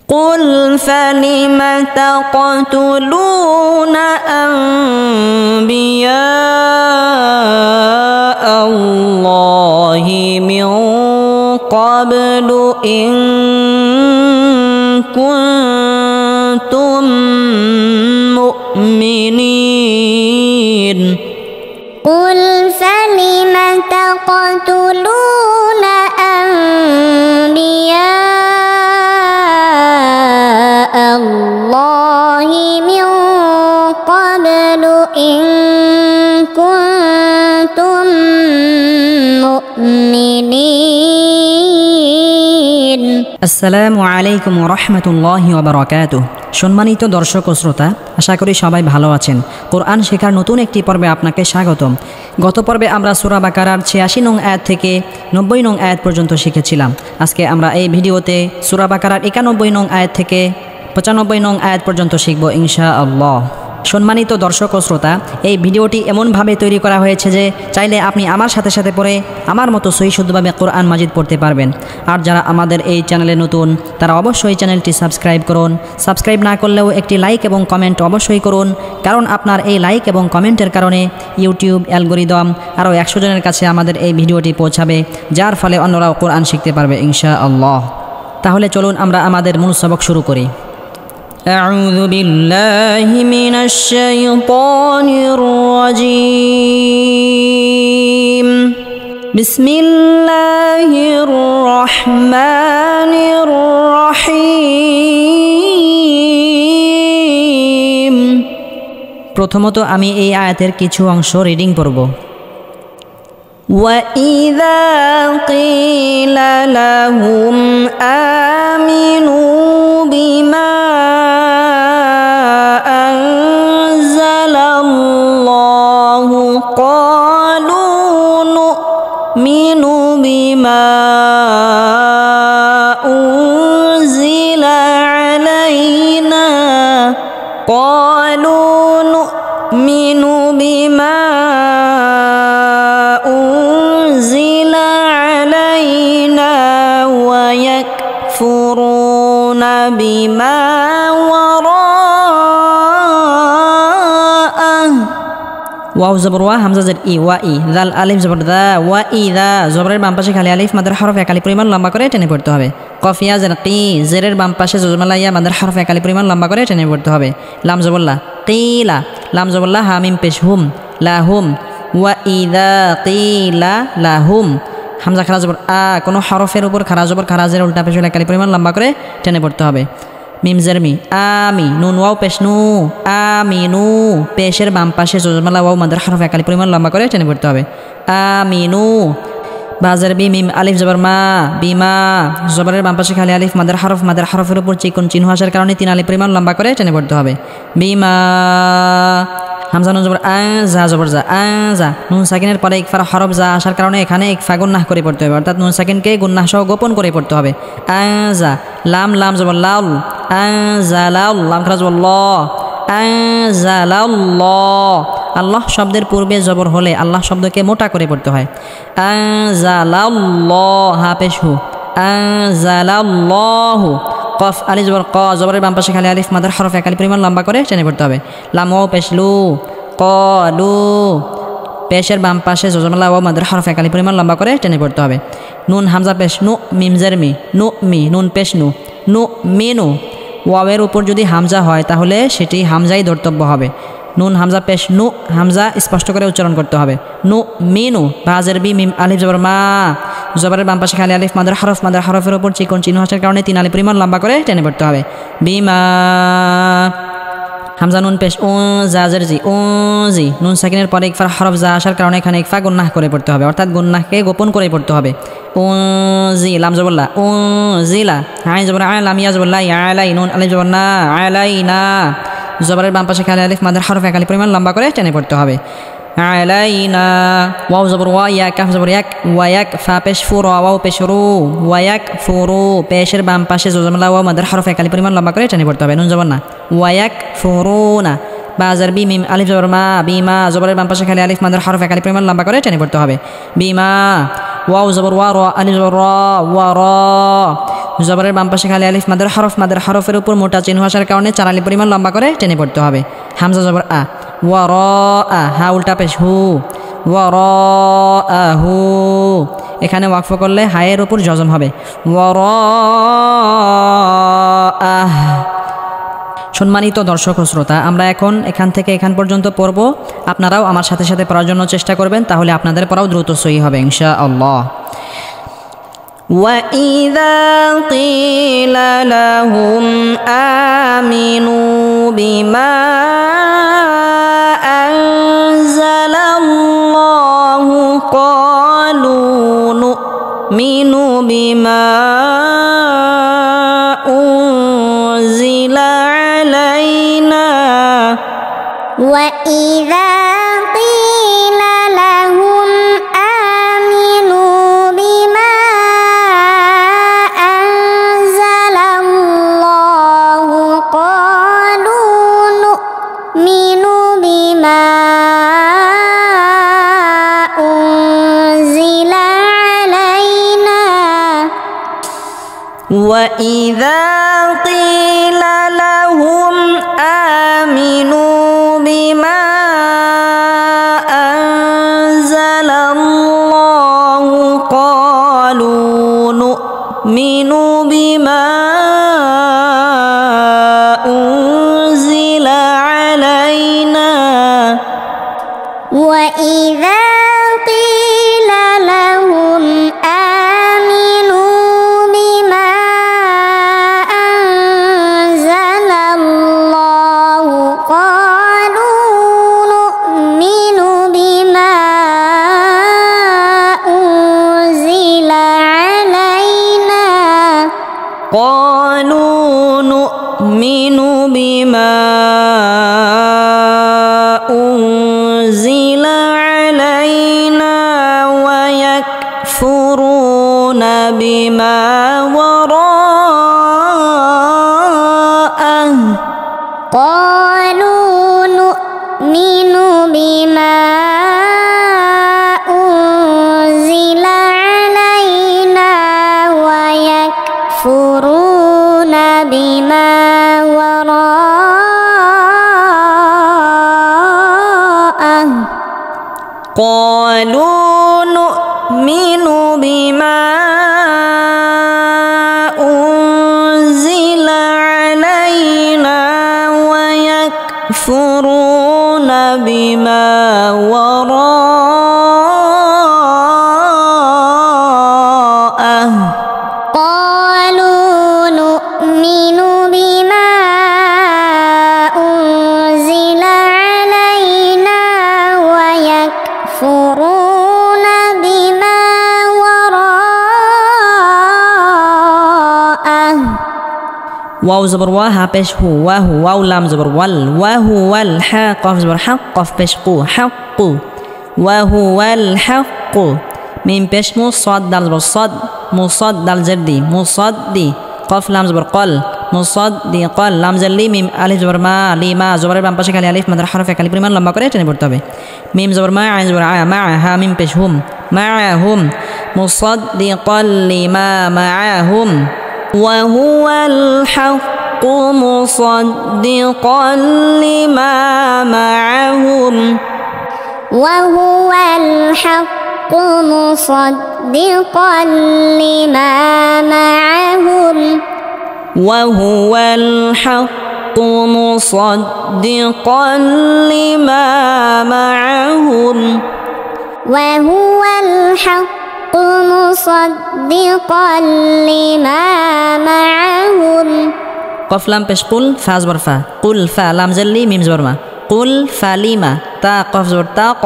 قل فلم تقتلون أنبياء الله من قبل إن كنتم مؤمنين قل فلم تقتلون أنبياء الله من قبل إن كنتم مؤمنين আসসালামু আলাইকুম ওয়া রাহমাতুল্লাহি ওয়া বারাকাতুহু। সম্মানিত দর্শক ও শ্রোতা, আশা করি সবাই ভালো আছেন। কোরআন শেখার নতুন একটি পর্বে আপনাকে স্বাগতম। গত পর্বে আমরা সূরা বাকারার ৮৬ নং আয়াত থেকে ৯০ নং আয়াত পর্যন্ত শিখেছিলাম। আজকে আমরা এই ভিডিওতে সূরা বাকারার ৯১ নং আয়াত থেকে ৯৫ নং আয়াত পর্যন্ত শিখব ইনশাআল্লাহ। সম্মানিত দর্শক ও শ্রোতা, এই ভিডিওটি এমনভাবে তৈরি করা হয়েছে যে চাইলে আপনি আমার সাথে সাথে পড়ে আমার মতো সহি শুদ্ধভাবে কোরআন মাজিদ পড়তে পারবেন। আর যারা আমাদের এই চ্যানেলে নতুন তারা অবশ্যই চ্যানেলটি সাবস্ক্রাইব করুন। সাবস্ক্রাইব না করলেও একটি লাইক এবং কমেন্ট অবশ্যই করুন, কারণ আপনার এই লাইক এবং কমেন্টের কারণে ইউটিউব অ্যালগরিদম আরও ১০০ জনের কাছে আমাদের এই ভিডিওটি পৌঁছাবে, যার ফলে অন্যরাও কোরআন শিখতে পারবে ইনশাআল্লাহ। তাহলে চলুন আমরা আমাদের মূল সবক শুরু করি। أعوذ بالله من الشيطان الرجيم بسم الله الرحمن الرحيم। প্রথমত আমি এই আয়াতের কিছু অংশ রিডিং করব। وَإِذَا قِيلَ لَهُمْ آمِنُوا بِمَا أَنزَلَ اللَّهُ قَالُوا نُؤْمِنُ بِمَا أُنزِلَ عَلَيْنَا قَالُوا نُؤْمِنُ بِمَا أُنزِلَ عَلَيْنَا وَيَكْفُرُونَ بِمَا وَرَاءَهُ ওয়াও জবর ওয়া হামজা জের ই ওয়া ই জাল আলিফ জবর দা ওয়া ইদা জবরের বাম পাশে খালি আলিফ মাদের হরফ একালি পরিমাণ লম্বা করে টেনে পড়তে হবে। কফ ইয়া জের কি জেরের বাম পাশে জজমালা ইয়া মাদের হরফ একালি পরিমাণ লম্বা করে টেনে পড়তে হবে। লাম জবরলা কিলা লাম জবরলা হা মিম পেশ হুম লাহুম ওয়া ইদা কিলা লাহুম হামজা খারা জবর আ কোনো হরফের উপর খারা জবর খারাজের উল্টা পেশ একালি পরিমাণ লম্বা করে টেনে পড়তে হবে। মিম জের মি আমি নুন ওয়াও পেশ নু আমিনু পেশের বাম পাশে জজমালা ওয়াও মাদের হরফ একালি পরিমাণ লম্বা করে টেনে পড়তে হবে। আমিনু বাজার বি মিম আলিফ জবর মা বিমা জবরের বাম পাশে খালি আলিফ মাদের হরফের উপর চিকন চিহ্ন আসার কারণে ৩ আলিফ পরিমাণ লম্বা করে টেনে পড়তে হবে। বিমা হামজা নুন জবর আ যা জবর যা আ যা নুন সাকিনের পরে ইকফার হরফ যা আসার কারণে এখানে ইকফা গুন্নাহ করে পড়তে হবে, অর্থাৎ নুন সাকিনকে গুন্নাহ সহ গোপন করে পড়তে হবে। আ যা লাম লাম জবর লাল আ যা লাল লাম খারা জবর ল আ যা লাল ল। আল্লাহ শব্দের পূর্বে জবর হলে আল্লাহ শব্দকে মোটা করে পড়তে হয়। আ যা লাল ল হা পেশ হু আ যা লাল ল হু কফ আলি জবর ক জবরের বাম পাশে খালি আলিফ মাদের হরফ একালি পরিমাণ লম্বা করে টেনে পড়তে হবে। লাম ও পেশ লু কলু পেশের বাম পাশে জজমালা ও মাদের হরফ একালি পরিমাণ লম্বা করে টেনে পড়তে হবে। নুন হামজা পেশ নু মিম জের মি নু মি নুন পেশ নু নু মিনু ওয়াওয়ের উপর যদি হামজা হয় তাহলে সেটি হামজাই ধর্তব্য হবে। নুন হামজা পেশ নু হামজা স্পষ্ট করে উচ্চারণ করতে হবে। নু মিনু বাজের বি মিম আলিফ জবর মা জবরের বাম পাশে খালি আলিফ মাদের হরফের উপর চিকন চিহ্ন আসার কারণে ৩ আলিফ পরিমাণ লম্বা করে টেনে পড়তে হবে। বিমা হামজা নুন পেশ ও জাজের জি ও জি নুন সাকিনের পরে ইকফার হরফ যা আসার কারণে এখানে ইকফা গুন্নাহ করে পড়তে হবে, অর্থাৎ গুন্নাহকে গোপন করে পড়তে হবে। ও জি লাম জবরলা ও জিলা আইন জবর আ লাম ইয়া জবরলা আলাই নুন আলিফ জবর না আলাইনা জবরের বাম পাশে খালি আলিফ মাদের হরফ একালি পরিমাণ লম্বা করে টেনে পড়তে হবে। আলাইনা ওয়াও জবর ওয়া ইয়া কাফ জবর ইয়াক ওয়ায়াক ফা পেশ ফু রা ওয়াও পেশ রু ওয়ায়াক ফুরু পেশের বাম পাশে জজমালা ওয়া মাদের হরফ একালি পরিমাণ লম্বা করে টেনে পড়তে হবে। নুন জবর না ওয়ায়াক ফুরুনা বাজার বি মিম আলিফ জবর মা বিমা জবরের বাম পাশে খালি আলিফ মাদের হরফ একালি পরিমাণ লম্বা করে টেনে পড়তে হবে। বিমা ওয়াও জবর ওয়া রা আলিফ জবর রা ওয়া রা জবরের বাম পাশে খালি আলিফ মাদের হরফের উপর মোটা চিহ্ন আসার কারণে 4 আলিফ পরিমাণ লম্বা করে টেনে পড়তে হবে। হামজা জবর আ, ওয়ারা, হা উল্টা পেশ হু, ওয়ারাহু। এখানে ওয়াকফ করলে হায়ের উপর জজম হবে, ওয়ারাহ। সম্মানিত দর্শক ও শ্রোতা, আমরা এখন এখান থেকে এখান পর্যন্ত পড়ব। আপনারাও আমার সাথে সাথে পড়ার জন্য চেষ্টা করবেন, তাহলে আপনাদের পড়াও দ্রুত সহি হবে ইনশাআল্লাহ। وَإِذَا قِيلَ لَهُمْ آمِنُوا بِمَا أَنزَلَ اللَّهُ قَالُوا نُؤْمِنُ بِمَا أُنزِلَ عَلَيْنَا وَإِذَا قِيلَ لَهُمْ آمِنُوا بِمَا أَنزَلَ اللَّهُ قَالُوا نُؤْمِنُ بِمَا أُنزِلَ عَلَيْنَا وَإِذَا قِيلَ لَهُمْ آمِنُوا بِمَا أَنزَلَ اللَّهُ قَالُوا نُؤْمِنُ بِمَا أُنزِلَ عَلَيْنَا وَإِذَا قِيلَ لَهُمْ آمِنُوا بِمَا أَنزَلَ اللَّهُ قَالُوا نُؤْمِنُ بِمَا أُنزِلَ عَلَيْنَا قالوا نؤمن بما أنزل علينا ويكفرون بما وراءه قالوا نؤمن بما أنزل علينا ويكفرون بما وراءه قالوا نؤمن بما أنزل علينا ويكفرون بما وراءه قالوا نؤمن بما أنزل علينا ويكفرون بما وراءه ওয়াও জবর ওয়া, হা পেশ হু, ওয়াহু, ওয়াও লাম জবর ওয়াল, ওয়াহু ওয়াল, হা কফ জবর হক, কফ পেশ কু, হাক্কু, ওয়াহু ওয়াল হাক্কু। মিম পেশ মু, সাদ দাল জবর সাদ, মুসাদ দাল জেরদি, মুসাদ্দি, কফ লাম জবর কল, মুসাদ্দি কল, লাম জেরলি, মিম আলিফ জবর মা, লিমা জবরের বাম পাশে খালি আলিফ মাদের হরফে খালি পরিমাণ লম্বা করে টেনে পড়তে হবে। মিম জবর মা, আইন জবর আ, মা, হা মিম পেশ হুম, মাআহুম, মুসাদ্দিকাল লিমা মাআহুম। وهو الحق مصدقا لما معهم وهو الحق مصدقا لما معهم وهو الحق مصدقا لما معهم وهو الحق مصدقا لما معهم কফ লাম পেশ কুল, ফা জবর ফা, কুল ফা লাম জেরলি, মিম জবর মা, কুল ফালিমা, তা কফ জবর তা ক,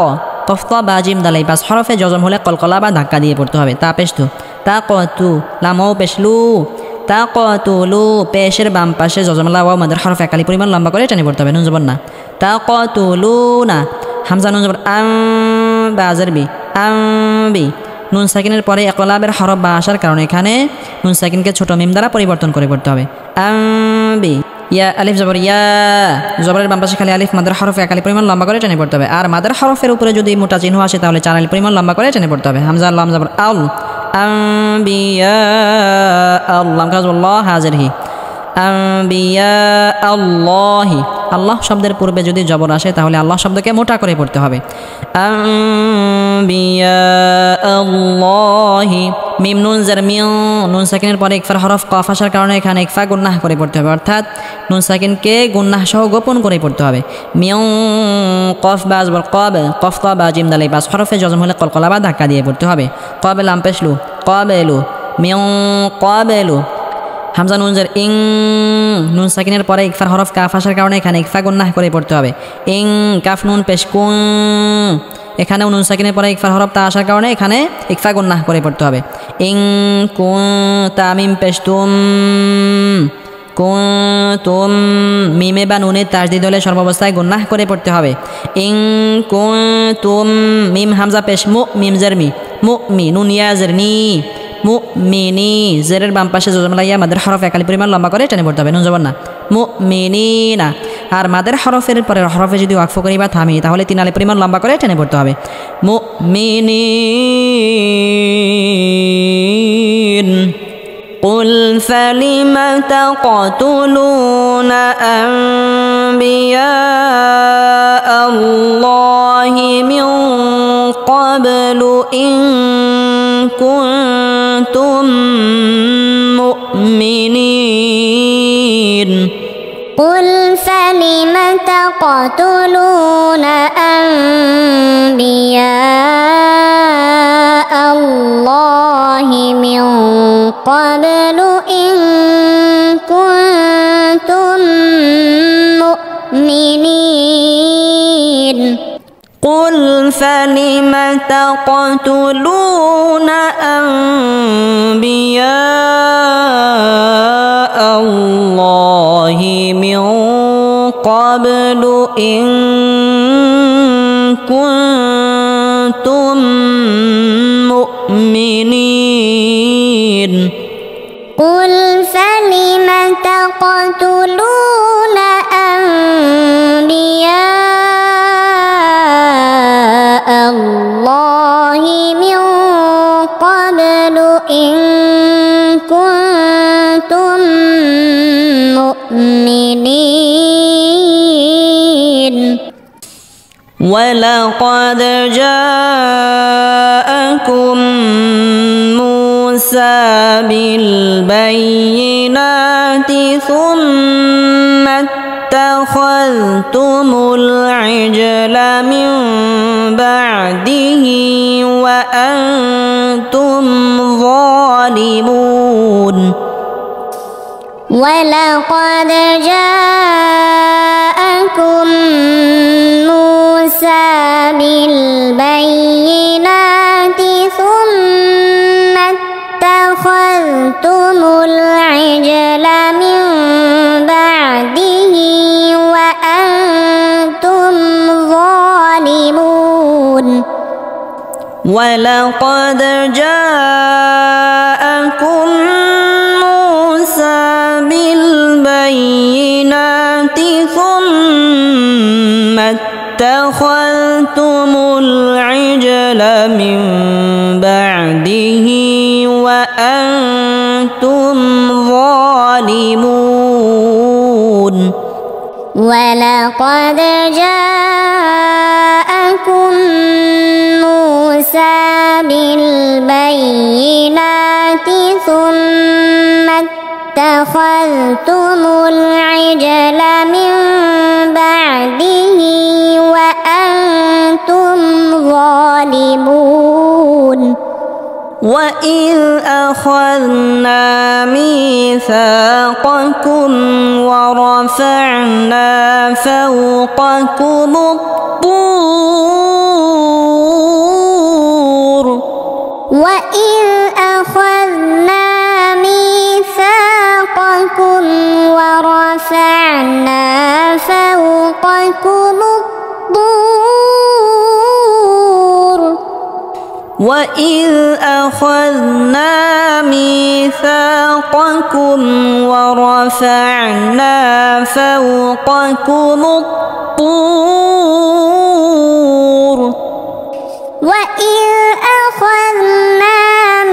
কফ তা বা জিম দালাই পাঁচ হরফে জজম হলে কলকলা বা ধাক্কা দিয়ে পড়তে হবে। তা পেশ তু, তা ক তু, লামও পেশ লু, তা ক তু লু, পেশের বাম পাশে জজমলা ওয়াও মাদের হরফ একালি পরিমাণ লম্বা করে টেনে পড়তে হবে। নুন জবর না, তা ক তু লু না, হামজা নুন জবর আম, বা জারবি আমবি। নুন সাকিনের পরে একলাবের হরফ বা আসার কারণে এখানে নুন সাকিনকে ছোট মিম দ্বারা পরিবর্তন করে পড়তে হবে। আমবি ইয়া আলিফ জবর ইয়া, জবরের বাম পাশে খালি আলিফ মাদের হরফ এক আলিফ পরিমাণ লম্বা করে টেনে পড়তে হবে। আর মাদের হরফের উপরে যদি মোটা চিহ্ন আসে তাহলে 4 আলিফ পরিমাণ লম্বা করে টেনে পড়তে হবে। হামজা লাম জবর আল, আম্বিয়া আল্লাহ কাজুল্লাহ হাজির হি, আম্বিয়া আল্লাহি। আল্লাহ শব্দের পূর্বে যদি জবর আসে তাহলে আল্লাহ শব্দকে মোটা করে পড়তে হবে। আম্বিয়া আল্লাহি, মিম নুন জার মিউ, নুন সাকিনের পরে ইকফার হরফ কফ আসার কারণে এখানে ইকফা গুন্নাহ করে পড়তে হবে, অর্থাৎ নুন সাকিনকে গুন্নাহ সহ গোপন করে পড়তে হবে। মিউ কফ বা জবর কব, কফ ত বা জিম দাল, এই 5 হরফে জজম হলে কলকলা বা ধাক্কা দিয়ে পড়তে হবে। কবে লাম পেশলু, কবেলু, মিউ কবেলু। হামজা নুন জার ইং, নুন সাকিনের পরে ইকফার হরফ কাফ আসার কারণে এখানে ইকফা গুন্নাহ করে পড়তে হবে। ইং কাফ নুন পেশ কুন, এখানেও নুন সাকিনের পরে ইকফার হরফ তা আসার কারণে এখানে ইকফা গুন্নাহ করে পড়তে হবে। ইং কুন তামিম পেশ তুম, কুনতুম, মিমে বা নুনে তাসদিদ হলে সর্বাবস্থায় গুন্নাহ করে পড়তে হবে। ইং কুনতুম, মিম হামজা পেশ মু, মিম জার মি, মু মি, নুন ইয়া জার নি, মুমিনি, জেরের বাম পাশে জজমলা ইয়া মাদের হরফ এক আলিফ পরিমাণ লম্বা করে টেনে পড়তে হবে, নুন জবর না, মুমিনিনা। আর মাদের হরফের পরে হরফে যদি ওয়াকফ করি বা থামি তাহলে 3 আলিফ পরিমাণ লম্বা করে টেনে পড়তে হবে। মুমিনিন। قل فلم تقتلون أنبياء الله من قبل إن كنتم مؤمنين قل فلم تقتلون أنبياء الله من قبل إن كنتم مؤمنين قل فلم تقتلون أنبياء الله من قبل إن كنتم مؤمنين قل فلم تقتلون أنبياء الله من قبل إن كنتم مؤمنين ولقد جاءكم موسى بالبينات ثم اتخذتم العجل من بعده وأنتم ظالمون ولقد جاءكم موسى بالبينات ثم اتخذتم العجل من بعده وأنتم ظالمون ولقد جاءكم موسى بالبينات ثم اتخذتم العجل من بعده وأنتم ظالمون ولقد جاءكم موسى بالبينات ثم اتخذتم العجل من بعده وأنتم ظالمون وإذ أخذنا ميثاقكم ورفعنا فوقكم الطور وإذ أخذنا ميثاقكم ورفعنا فوقكم الطور وإذ أخذنا ميثاقكم ورفعنا فوقكم الطور وإذ أخذنا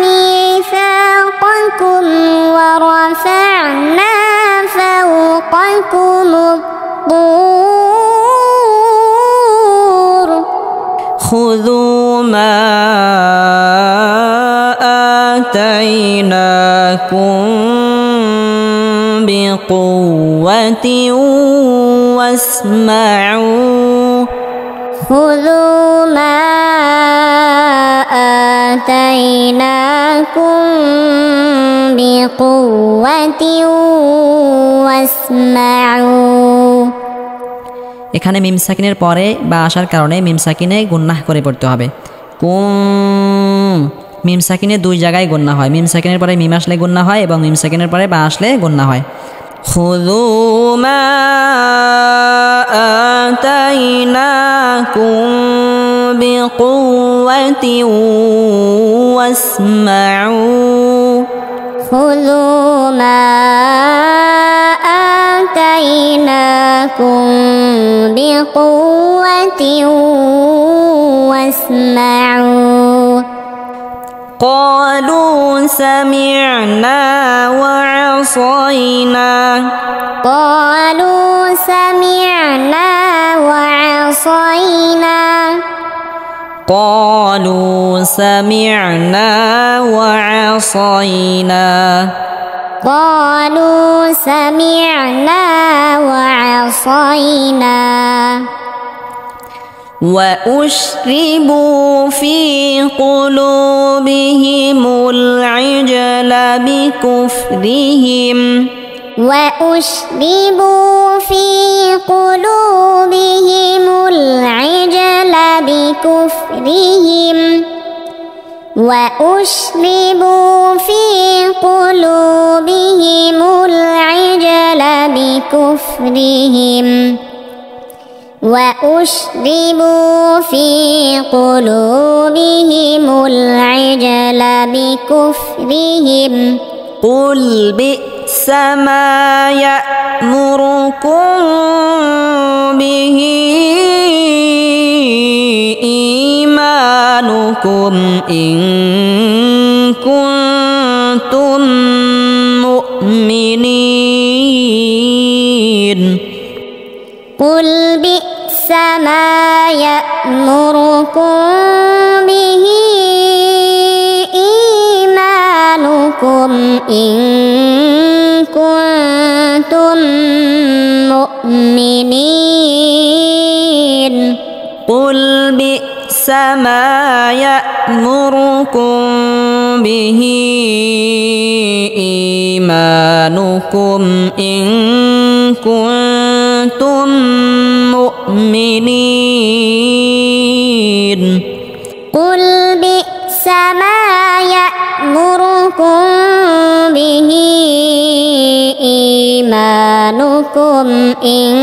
ميثاقكم ورفعنا فوقكم الطور خذوا ما آتيناكم بقوة واسمعوا خذوا ما آتيناكم بقوة واسمعوا এখানে মিম সাকিনের পরে বা আসার কারণে মিম সাকিনে গুন্নাহ করে পড়তে হবে। কুম মিম সাকিনে দুই জায়গায় গুন্নাহ হয়। মিম সাকিনের পরে মিম আসলে গুন্নাহ হয় এবং মিম সাকিনের পরে বা আসলে গুন্নাহ হয়। খুযু মা আতাইনাকুম বিকুওয়াতিন ওয়াসমাউ খুযু মা آتيناكم بقوة واسمعوا قالوا سمعنا وعصينا قالوا سمعنا وعصينا قالوا سمعنا وعصينا قالوا سمعنا وعصينا وأشربوا في قلوبهم العجل بكفرهم وأشربوا في قلوبهم العجل بكفرهم وأشربوا في قلوبهم العجل بكفرهم وأشربوا في قلوبهم العجل بكفرهم قل بئس ما يأمركم به إيمانكم إن كنتم مؤمنين قل بئس ما يأمركم به إيمانكم إن كنتم مؤمنين قل بئس ما يأمركم به إيمانكم إن كنتم مؤمنين قل بئس ما يأمركم به إيمانكم إن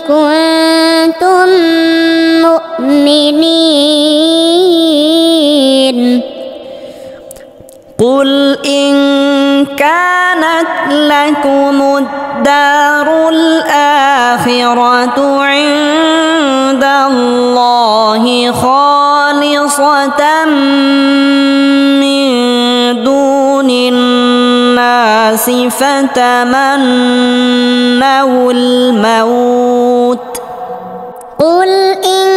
كنتم مؤمنين قل إن كانت لكم الدار الآخرة عند الله خالصة من دون الناس فتمنوا الموت قل إن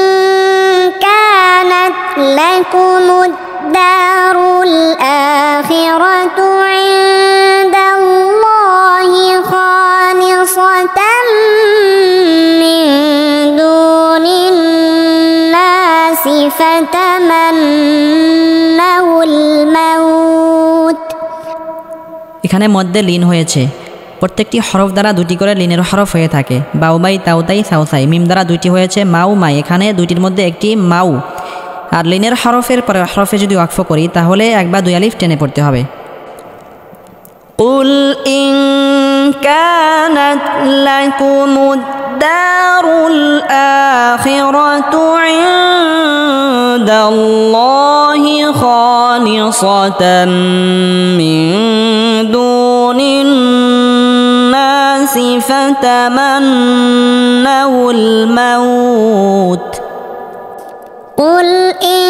كانت لكم الدار الآخرة عند الله خالصة من دون الناس فتمنوا الموت এখানে মধ্যে লিন হয়েছে। প্রত্যেকটি হরফ দ্বারা দুটি করে লিনের হরফ হয়ে থাকে। বাউবাই তাউতাই সাউসাই মিম দ্বারা দুইটি হয়েছে মাউ মাই। এখানে দুইটির মধ্যে একটি মাউ। আর লিনের হরফের পরে হরফে যদি ওয়াকফ করি তাহলে এক বা দুই আলিফ টেনে পড়তে হবে। قل إن كانت لكم الدار الآخرة عند الله خالصة من دون الناس فتمنوا الموت قل إن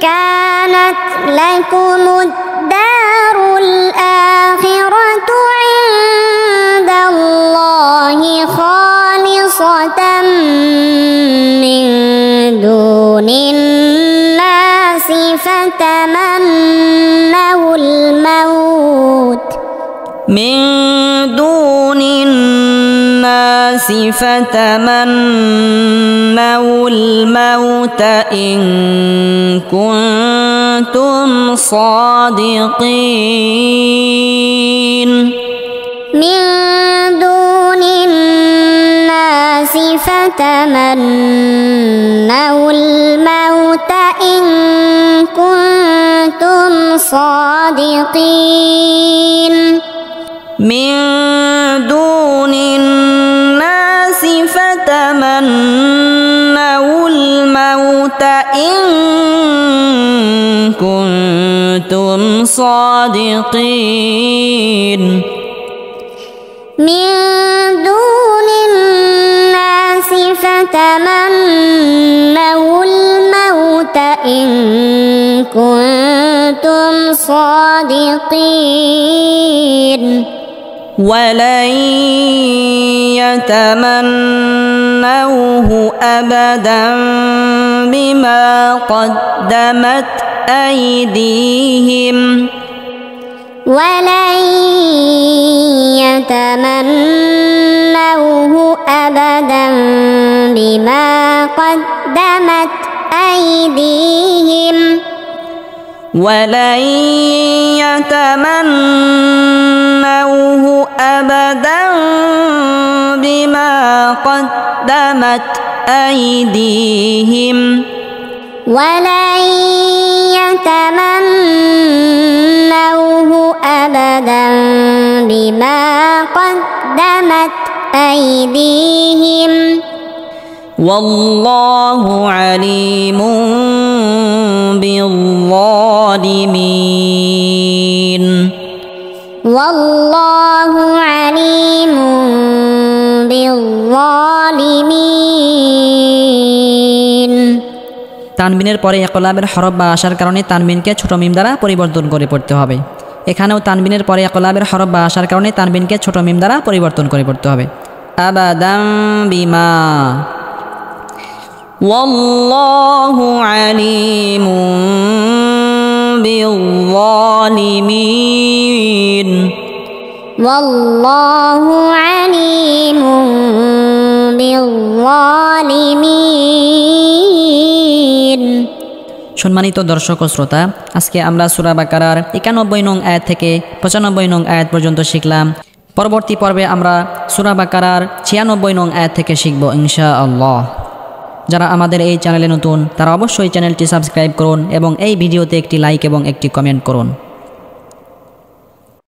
كانت لكم الدار الآخرة عند الله خالصة من دون الناس فتمنوا الموت إن كنتم صادقين من دون الناس فتمنوا الموت إن كنتم صادقين من دون الناس فتمنوا الموت إن كنتم صادقين من دون الناس فتمنوا الموت إن كنتم صادقين ولن يتمنوه أبدا بما قدمت أيديهم ولن يتمنوه أبدا بما قدمت أيديهم ولن يتمنوه أبدا بما قدمت أيديهم ولن يتمنوه أبدا بما قدمت أيديهم والله عليم بالظالمين والله عليم بالظالمين তানবিনের পরে ইকলাবের হরফ বা আসার কারণে তানবিনকে ছোট মিম দ্বারা পরিবর্তন করে পড়তে হবে। এখানেও তানবিনের পরে ইকলাবের হরফ বা আসার কারণে তানবিনকে ছোট মিম দ্বারা পরিবর্তন করে পড়তে হবে। আবাদাম বিমা ওয়াল্লাহু আলিমুম বিল-যালিমিন ওয়াল্লাহু আলিমুম বিল-যালিমিন। সম্মানিত দর্শক ও শ্রোতা, আজকে আমরা সূরা বাকারার 91 নং আয়াত থেকে 95 নং আয়াত পর্যন্ত শিখলাম। পরবর্তী পর্বে আমরা সূরা বাকারার 96 নং আয়াত থেকে শিখব ইনশাআল্লাহ। যারা আমাদের এই চ্যানেলে নতুন তারা অবশ্যই চ্যানেলটি সাবস্ক্রাইব করুন এবং এই ভিডিওতে একটি লাইক এবং একটি কমেন্ট করুন।